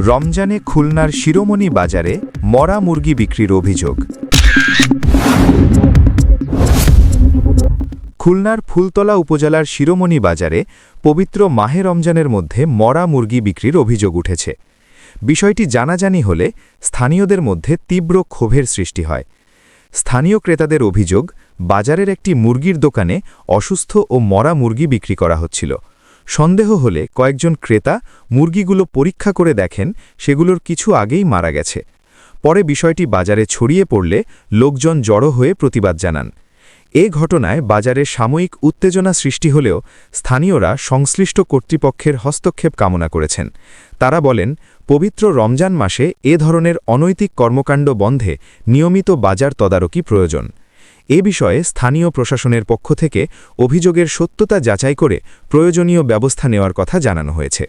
রমজানে খুলনার শিরোমণি বাজারে মরা মুরগি বিক্রির অভিযোগ। খুলনার ফুলতলা উপজেলার শিরোমণি বাজারে পবিত্র মাহে রমজানের মধ্যে মরা মুরগি বিক্রির অভিযোগ উঠেছে। বিষয়টি জানাজানি হলে স্থানীয়দের মধ্যে তীব্র ক্ষোভের সৃষ্টি হয়। স্থানীয় ক্রেতাদের অভিযোগ, বাজারের একটি মুরগির দোকানে অসুস্থ ও মরা মুরগি বিক্রি করা হচ্ছিল। সন্দেহ হলে কয়েকজন ক্রেতা মুরগিগুলো পরীক্ষা করে দেখেন সেগুলোর কিছু আগেই মারা গেছে। পরে বিষয়টি বাজারে ছড়িয়ে পড়লে লোকজন জড়ো হয়ে প্রতিবাদ জানান। এ ঘটনায় বাজারে সাময়িক উত্তেজনা সৃষ্টি হলেও স্থানীয়রা সংশ্লিষ্ট কর্তৃপক্ষের হস্তক্ষেপ কামনা করেছেন। তারা বলেন, পবিত্র রমজান মাসে এ ধরনের অনৈতিক কর্মকাণ্ড বন্ধে নিয়মিত বাজার তদারকি প্রয়োজন। এ বিষয়ে স্থানীয় প্রশাসনের পক্ষ থেকে অভিযোগের সত্যতা যাচাই করে প্রয়োজনীয় ব্যবস্থা নেওয়ার কথা জানানো হয়েছে।